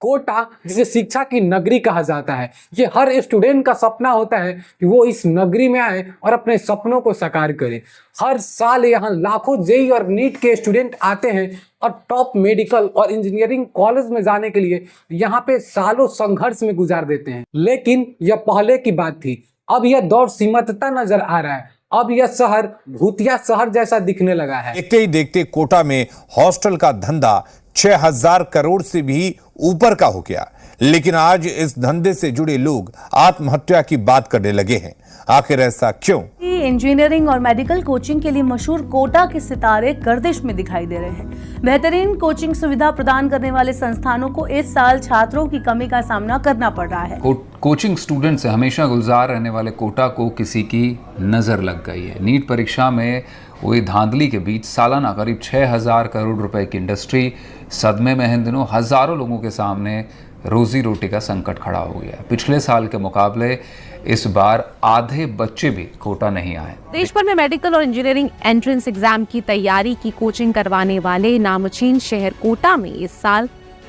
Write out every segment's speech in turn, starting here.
कोटा जिसे शिक्षा की नगरी कहा जाता है, ये हर स्टूडेंट का सपना होता है कि वो इस नगरी में आए और अपने सपनों को साकार करे। हर साल यहाँ लाखों जेईई और नीट के स्टूडेंट आते हैं और टॉप मेडिकल और इंजीनियरिंग कॉलेज में जाने के लिए यहाँ पे सालों संघर्ष में गुजार देते हैं। लेकिन यह पहले की बात थी, अब यह दौर सिमटता नजर आ रहा है। अब यह शहर भूतिया शहर जैसा दिखने लगा है। देखते ही देखते कोटा में हॉस्टल का धंधा 6000 करोड़ से भी ऊपर का हो गया। लेकिन आज इस धंधे से जुड़े लोग आत्महत्या की बात करने लगे हैं। आखिर ऐसा क्यों? इंजीनियरिंग और मेडिकल कोचिंग के लिए मशहूर कोटा के सितारे गर्दिश में दिखाई दे रहे हैं। बेहतरीन कोचिंग सुविधा प्रदान करने वाले संस्थानों को इस साल छात्रों की कमी का सामना करना पड़ रहा है। कोचिंग स्टूडेंट से हमेशा गुलजार रहने वाले कोटा को किसी की नजर लग गई है। नीट परीक्षा में हुई धांधली के बीच सालाना करीब 6000 करोड़ रुपए की इंडस्ट्री सदमे में इन दिनों हजारों लोगों के सामने रोजी रोटी का संकट खड़ा हो गया। पिछले साल के मुकाबले इस बार आधे बच्चे भी कोटा नहीं आए। देश भर में मेडिकल और इंजीनियरिंग एंट्रेंस एग्जाम की तैयारी की कोचिंग करवाने वाले नामचीन शहर कोटा में इस साल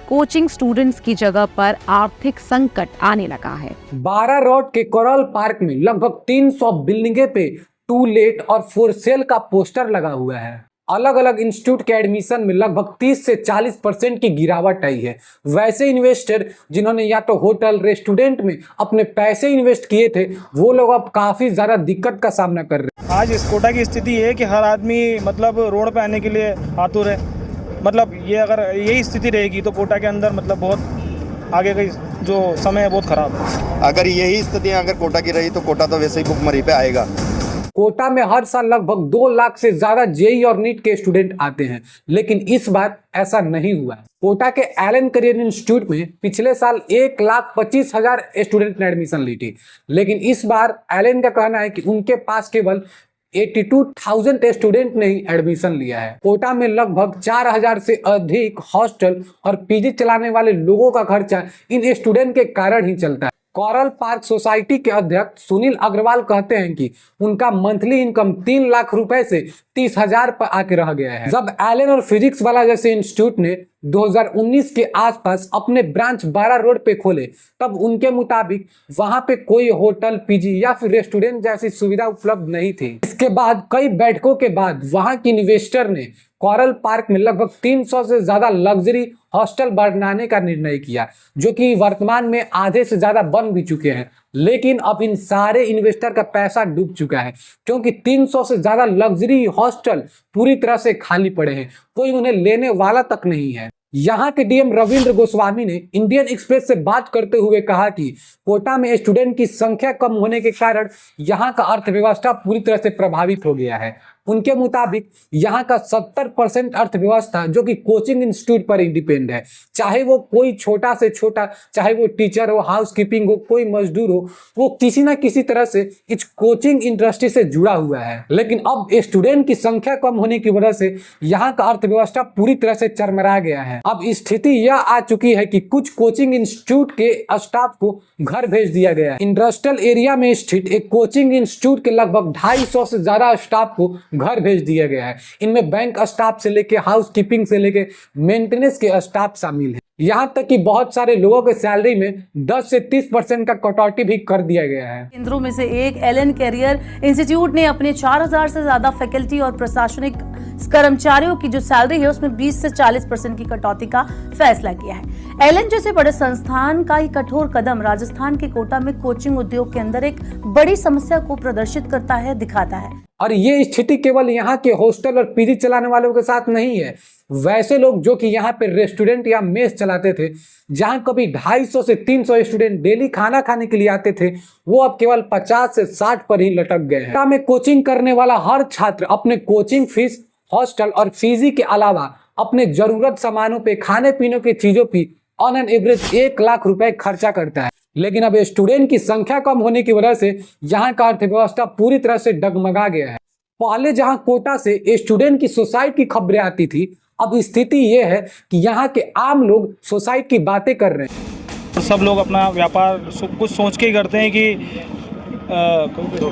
कोचिंग स्टूडेंट्स की जगह पर आर्थिक संकट आने लगा है। 12 रोड के कोरल पार्क में लगभग 300 बिल्डिंगे पे टू लेट और फॉर सेल का पोस्टर लगा हुआ है। अलग अलग इंस्टीट्यूट के एडमिशन में लगभग 30 से 40% की गिरावट आई है। वैसे इन्वेस्टर जिन्होंने या तो होटल रेस्टोरेंट में अपने पैसे इन्वेस्ट किए थे, वो लोग अब काफी ज्यादा दिक्कत का सामना कर रहे हैं। आज इस कोटा की स्थिति है कि हर आदमी मतलब रोड पे आने के लिए आतुर है। मतलब ये अगर यही स्थिति रहेगी तो कोटा के अंदर मतलब बहुत आगे का जो समय है बहुत खराब है। अगर यही स्थिति अगर कोटा की रही तो कोटा तो वैसे ही भुखमरी पे आएगा। कोटा में हर साल लगभग 2 लाख से ज्यादा जेईई और नीट के स्टूडेंट आते हैं, लेकिन इस बार ऐसा नहीं हुआ। कोटा के एलन करियर इंस्टीट्यूट में पिछले साल 1,25,000 स्टूडेंट ने एडमिशन ली थी, लेकिन इस बार एलन का कहना है कि उनके पास केवल 82,000 स्टूडेंट ने ही एडमिशन लिया है। कोटा में लगभग 4000 से अधिक हॉस्टल और पीजी चलाने वाले लोगों का खर्चा इन स्टूडेंट के कारण ही चलता है। कोरल पार्क सोसाइटी के अध्यक्ष सुनील अग्रवाल कहते हैं कि उनका मंथली इनकम 3 लाख रुपए से 30,000 पर आके रह गया है। जब एलन और फिजिक्स वाला जैसे इंस्टीट्यूट ने 2019 के आसपास अपने ब्रांच 12 रोड पे खोले, तब उनके मुताबिक वहां पे कोई होटल, पीजी या फिर रेस्टोरेंट जैसी सुविधा उपलब्ध नहीं थी। इसके बाद कई बैठकों के बाद वहां के इन्वेस्टर ने कोरल पार्क में लगभग 300 से ज्यादा लग्जरी हॉस्टल बनाने का निर्णय किया, जो कि वर्तमान में आधे से ज्यादा बन भी चुके हैं। लेकिन अब इन सारे इन्वेस्टर का पैसा डूब चुका है, क्योंकि 300 से ज्यादा लग्जरी हॉस्टल पूरी तरह से खाली पड़े हैं, कोई उन्हें लेने वाला तक नहीं है। यहाँ के डीएम रविंद्र गोस्वामी ने इंडियन एक्सप्रेस से बात करते हुए कहा कि कोटा में स्टूडेंट की संख्या कम होने के कारण यहाँ का अर्थव्यवस्था पूरी तरह से प्रभावित हो गया है। उनके मुताबिक यहाँ का 70% अर्थव्यवस्था जो कि कोचिंग इंस्टीट्यूट पर ही डिपेंड है। चाहे वो कोई छोटा से छोटा, चाहे वो टीचर हो, हाउसकीपिंग हो, कोई मजदूर हो, वो किसी ना किसी तरह से इस कोचिंग इंडस्ट्री से जुड़ा हुआ है। लेकिन अब स्टूडेंट की संख्या कम होने की वजह से यहाँ का अर्थव्यवस्था पूरी तरह से चरमरा गया है। अब स्थिति यह आ चुकी है कि कुछ कोचिंग इंस्टीट्यूट के स्टाफ को घर भेज दिया गया है। इंडस्ट्रियल एरिया में स्थित एक कोचिंग इंस्टीट्यूट के लगभग 250 से ज्यादा स्टाफ को घर भेज दिया गया है। इनमें बैंक स्टाफ से लेके हाउसकीपिंग से लेके मेंटेनेंस के स्टाफ शामिल है। यहाँ तक कि बहुत सारे लोगों के सैलरी में 10 से 30% का कटौती भी कर दिया गया है। केंद्रों में से एक एलन करियर इंस्टीट्यूट ने अपने 4000 से ज्यादा फैकल्टी और प्रशासनिक कर्मचारियों की जो सैलरी है उसमें 20 से 40% की कटौती का फैसला किया है। एलन जैसे बड़े संस्थान का ही कठोर कदम राजस्थान के कोटा में कोचिंग उद्योग के अंदर एक बड़ी समस्या को प्रदर्शित करता है, दिखाता है। और ये स्थिति केवल यहाँ के हॉस्टल और पीजी चलाने वालों के साथ नहीं है। वैसे लोग जो कि यहाँ पे रेस्टोरेंट या मेस चलाते थे, जहाँ कभी 250 से 300 स्टूडेंट डेली खाना खाने के लिए आते थे, वो अब केवल 50 से 60 पर ही लटक गए हैं। में कोचिंग करने वाला हर छात्र अपने कोचिंग फीस, हॉस्टल और पीजी के अलावा अपने जरूरत सामानों पे, खाने पीने की चीजों पे ऑन एन एवरेज 1 लाख रुपए खर्चा करता है। लेकिन अब स्टूडेंट की संख्या कम होने की वजह से यहाँ का अर्थव्यवस्था पूरी तरह से डगमगा गया है। पहले जहाँ कोटा से स्टूडेंट की सुसाइड की खबरें आती थी, अब स्थिति ये है कि यहाँ के आम लोग सुसाइड की बातें कर रहे हैं। सब लोग अपना व्यापार कुछ सोच के ही करते हैं कि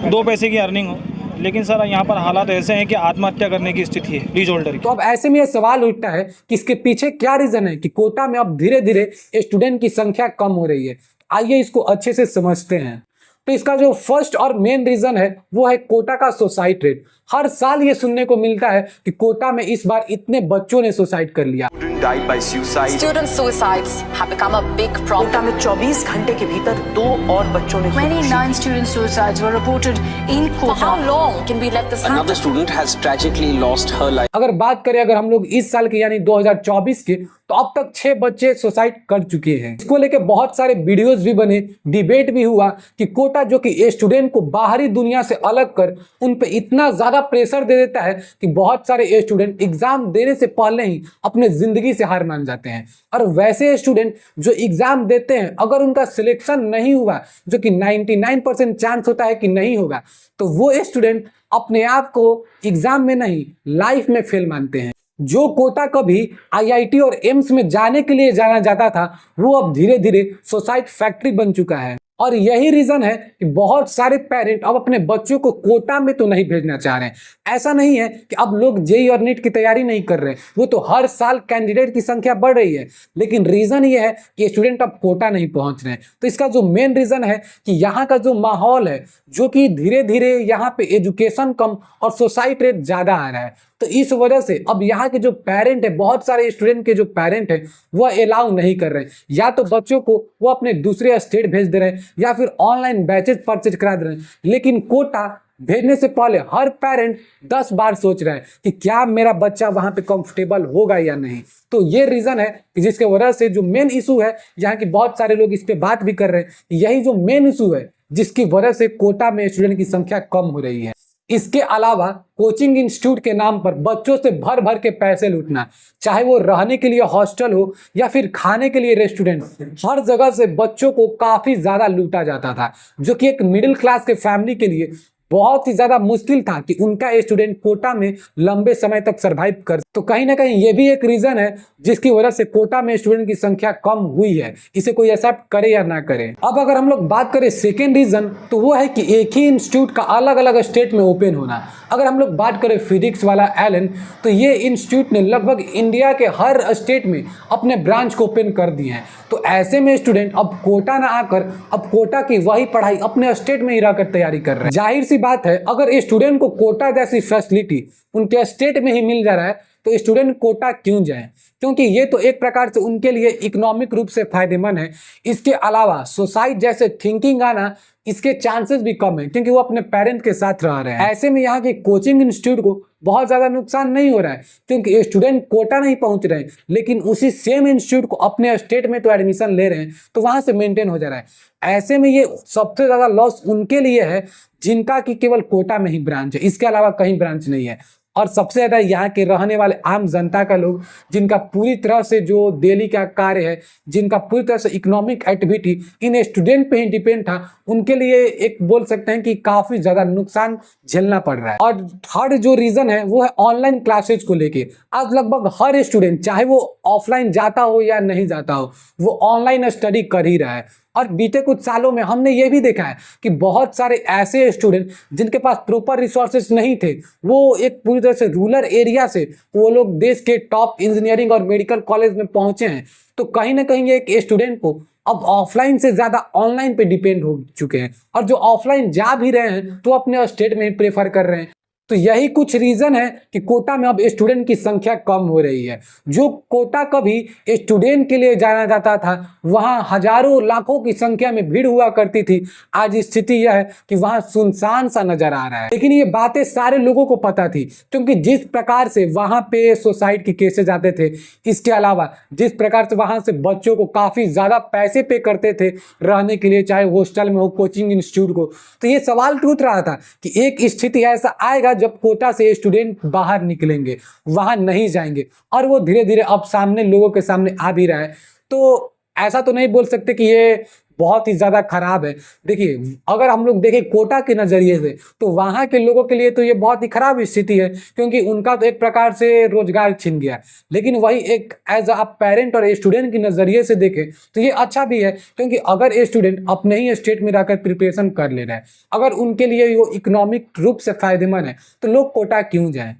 2 पैसे की अर्निंग हो, लेकिन सर यहाँ पर हालात ऐसे हैं कि आत्महत्या करने की स्थिति है लीज होल्डर की। तो अब ऐसे में ये सवाल उठता है कि इसके पीछे क्या रीजन है कि कोटा में अब धीरे धीरे स्टूडेंट की संख्या कम हो रही है। आइए इसको अच्छे से समझते हैं। तो इसका जो फर्स्ट और मेन रीजन है वो है कोटा का सुसाइड रेट। हर साल ये सुनने को मिलता है कि कोटा में इस बार इतने बच्चों ने सुसाइड कर लिया। died by suicide. Student suicides have become a big problem. Kota में 24 घंटे के भीतर 2 और बच्चों ने 29 student suicides were reported in Kota. For how long can we let this happen? Another student has tragically lost her life. अगर हम लोग इस साल के यानी 2024 के, तो अब तक 6 बच्चे सुसाइड कर चुके हैं। इसको लेके बहुत सारे वीडियोस भी बने, डिबेट भी हुआ कि कोटा जो कि स्टूडेंट को बाहरी दुनिया से अलग कर उन पे इतना ज्यादा प्रेशर दे देता है कि बहुत सारे स्टूडेंट एग्जाम देने से पहले ही अपने जिंदगी से हार मान जाते हैं। और वैसे स्टूडेंट जो एग्जाम देते हैं, अगर उनका सिलेक्शन नहीं हुआ, जो कि 99% चांस होता है कि नहीं होगा, तो वो स्टूडेंट अपने आप को एग्जाम में नहीं लाइफ में फेल मानते हैं। जो कोटा कभी आईआईटी और एम्स में जाने के लिए जाना जाता था, वो अब धीरे धीरे सुसाइड फैक्ट्री बन चुका है। और यही रीजन है कि बहुत सारे पेरेंट अब अपने बच्चों को कोटा में तो नहीं भेजना चाह रहे हैं। ऐसा नहीं है कि अब लोग जेईई और नीट की तैयारी नहीं कर रहे हैं, वो तो हर साल कैंडिडेट की संख्या बढ़ रही है, लेकिन रीजन ये है कि स्टूडेंट अब कोटा नहीं पहुंच रहे हैं। तो इसका जो मेन रीजन है कि यहाँ का जो माहौल है, जो कि धीरे धीरे यहाँ पे एजुकेशन कम और सुसाइड रेट ज्यादा आ रहा है, तो इस वजह से अब यहाँ के जो पेरेंट है, बहुत सारे स्टूडेंट के जो पेरेंट है, वो अलाउ नहीं कर रहे हैं। या तो बच्चों को वो अपने दूसरे स्टेट भेज दे रहे हैं या फिर ऑनलाइन बैचेज परचेज करा दे रहे हैं। लेकिन कोटा भेजने से पहले हर पेरेंट 10 बार सोच रहा है कि क्या मेरा बच्चा वहां पे कंफर्टेबल होगा या नहीं। तो ये रीजन है कि जिसके वजह से जो मेन इशू है, यहाँ की बहुत सारे लोग इस पे बात भी कर रहे हैं, यही जो मेन इशू है जिसकी वजह से कोटा में स्टूडेंट की संख्या कम हो रही है। इसके अलावा कोचिंग इंस्टीट्यूट के नाम पर बच्चों से भर भर के पैसे लूटना, चाहे वो रहने के लिए हॉस्टल हो या फिर खाने के लिए रेस्टोरेंट, हर जगह से बच्चों को काफी ज्यादा लूटा जाता था, जो कि एक मिडिल क्लास के फैमिली के लिए बहुत ही ज्यादा मुश्किल था कि उनका स्टूडेंट कोटा में लंबे समय तक सरवाइव कर। तो कहीं ना कहीं ये भी एक रीजन है जिसकी वजह से कोटा में स्टूडेंट की संख्या कम हुई है, इसे कोई एक्सेप्ट करे या ना करे। अब अगर हम लोग बात करें सेकेंड रीजन, तो वो है कि एक ही इंस्टीट्यूट का अलग अलग स्टेट में ओपन होना। अगर हम लोग बात करें फिजिक्स वाला एलन, तो ये इंस्टीट्यूट ने लगभग इंडिया के हर स्टेट में अपने ब्रांच को ओपन कर दिए हैं। तो ऐसे में स्टूडेंट अब कोटा ना आकर अब कोटा की वही पढ़ाई अपने स्टेट में ही रहकर तैयारी कर रहे हैं। जाहिर सी बात है, अगर स्टूडेंट को कोटा जैसी फैसिलिटी उनके स्टेट में ही मिल जा रहा है तो स्टूडेंट कोटा क्यों जाए, क्योंकि ये तो एक प्रकार से उनके लिए इकोनॉमिक रूप से फायदेमंद है। इसके अलावा सुसाइड जैसे थिंकिंग आना, इसके चांसेस भी कम है क्योंकि वो अपने पेरेंट के साथ रह रहे हैं। ऐसे में यहाँ के कोचिंग इंस्टीट्यूट को बहुत ज्यादा नुकसान नहीं हो रहा है क्योंकि स्टूडेंट कोटा नहीं पहुंच रहे हैं, लेकिन उसी सेम इंस्टीट्यूट को अपने स्टेट में तो एडमिशन ले रहे हैं, तो वहां से मेंटेन हो जा रहा है। ऐसे में ये सबसे ज्यादा लॉस उनके लिए है जिनका कि केवल कोटा में ही ब्रांच है, इसके अलावा कहीं ब्रांच नहीं है। और सबसे ज्यादा यहाँ के रहने वाले आम जनता का लोग, जिनका पूरी तरह से जो डेली का कार्य है, जिनका पूरी तरह से इकोनॉमिक एक्टिविटी इन स्टूडेंट पे ही डिपेंड था, उनके लिए एक बोल सकते हैं कि काफी ज्यादा नुकसान झेलना पड़ रहा है। और थर्ड जो रीजन है वो है ऑनलाइन क्लासेज को लेके। आज लगभग हर स्टूडेंट, चाहे वो ऑफलाइन जाता हो या नहीं जाता हो, वो ऑनलाइन स्टडी कर ही रहा है। और बीते कुछ सालों में हमने ये भी देखा है कि बहुत सारे ऐसे स्टूडेंट जिनके पास प्रॉपर रिसोर्सेज नहीं थे, वो एक पूरी तरह से रूरल एरिया से वो लोग देश के टॉप इंजीनियरिंग और मेडिकल कॉलेज में पहुंचे हैं। तो कहीं ना कहीं एक स्टूडेंट को अब ऑफलाइन से ज्यादा ऑनलाइन पे डिपेंड हो चुके हैं, और जो ऑफलाइन जा भी रहे हैं तो अपने स्टेट में ही प्रेफर कर रहे हैं। तो यही कुछ रीजन है कि कोटा में अब स्टूडेंट की संख्या कम हो रही है। जो कोटा कभी स्टूडेंट के लिए जाना जाता था, वहां हजारों लाखों की संख्या में भीड़ हुआ करती थी, आज स्थिति यह है कि वहां सुनसान सा नजर आ रहा है। लेकिन ये बातें सारे लोगों को पता थी, क्योंकि जिस प्रकार से वहां पे सुसाइड के केसेस आते थे, इसके अलावा जिस प्रकार से वहां से बच्चों को काफी ज्यादा पैसे पे करते थे रहने के लिए, चाहे हॉस्टल में हो, कोचिंग इंस्टीट्यूट को, तो ये सवाल टूट रहा था कि एक स्थिति ऐसा आएगा जब कोटा से स्टूडेंट बाहर निकलेंगे, वहां नहीं जाएंगे, और वो धीरे धीरे अब सामने लोगों के सामने आ भी रहा है। तो ऐसा तो नहीं बोल सकते कि ये बहुत ही ज़्यादा खराब है। देखिए, अगर हम लोग देखें कोटा के नज़रिए से तो वहाँ के लोगों के लिए तो ये बहुत ही खराब स्थिति है, क्योंकि उनका तो एक प्रकार से रोजगार छिन गया। लेकिन वही एक एज अ पेरेंट और स्टूडेंट के नज़रिए से देखें तो ये अच्छा भी है, क्योंकि अगर स्टूडेंट अपने ही स्टेट में रहकर प्रिपरेशन कर ले रहे हैं, अगर उनके लिए वो इकोनॉमिक रूप से फायदेमंद है, तो लोग कोटा क्यों जाएं?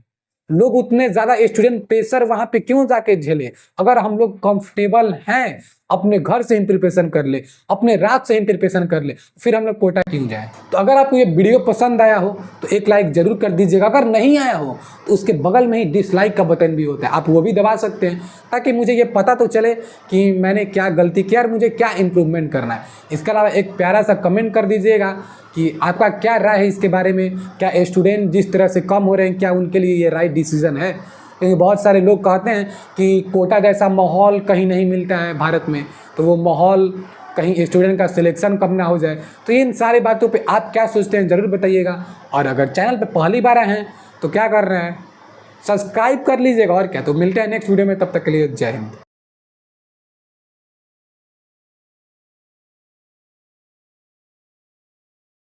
लोग उतने ज़्यादा स्टूडेंट प्रेशर वहाँ पे क्यों जाके झेले? अगर हम लोग कंफर्टेबल हैं, अपने घर से ही प्रिपरेशन कर ले, अपने रात से ही प्रिपरेशन कर ले, फिर हम लोग कोटा क्यों जाएं? तो अगर आपको ये वीडियो पसंद आया हो तो एक लाइक जरूर कर दीजिएगा। अगर नहीं आया हो तो उसके बगल में ही डिसलाइक का बटन भी होता है, आप वो भी दबा सकते हैं, ताकि मुझे ये पता तो चले कि मैंने क्या गलती किया और मुझे क्या इम्प्रूवमेंट करना है। इसके अलावा एक प्यारा सा कमेंट कर दीजिएगा कि आपका क्या राय है इसके बारे में। क्या स्टूडेंट जिस तरह से कम हो रहे हैं, क्या उनके लिए ये राइट डिसीजन है? क्योंकि बहुत सारे लोग कहते हैं कि कोटा जैसा माहौल कहीं नहीं मिलता है भारत में, तो वो माहौल कहीं स्टूडेंट का सिलेक्शन कम ना हो जाए। तो इन सारी बातों पे आप क्या सोचते हैं ज़रूर बताइएगा। और अगर चैनल पे पहली बार आए हैं तो क्या कर रहे हैं, सब्सक्राइब कर लीजिएगा। और क्या, तो मिलते हैं नेक्स्ट वीडियो में, तब तक के लिए जय हिंद।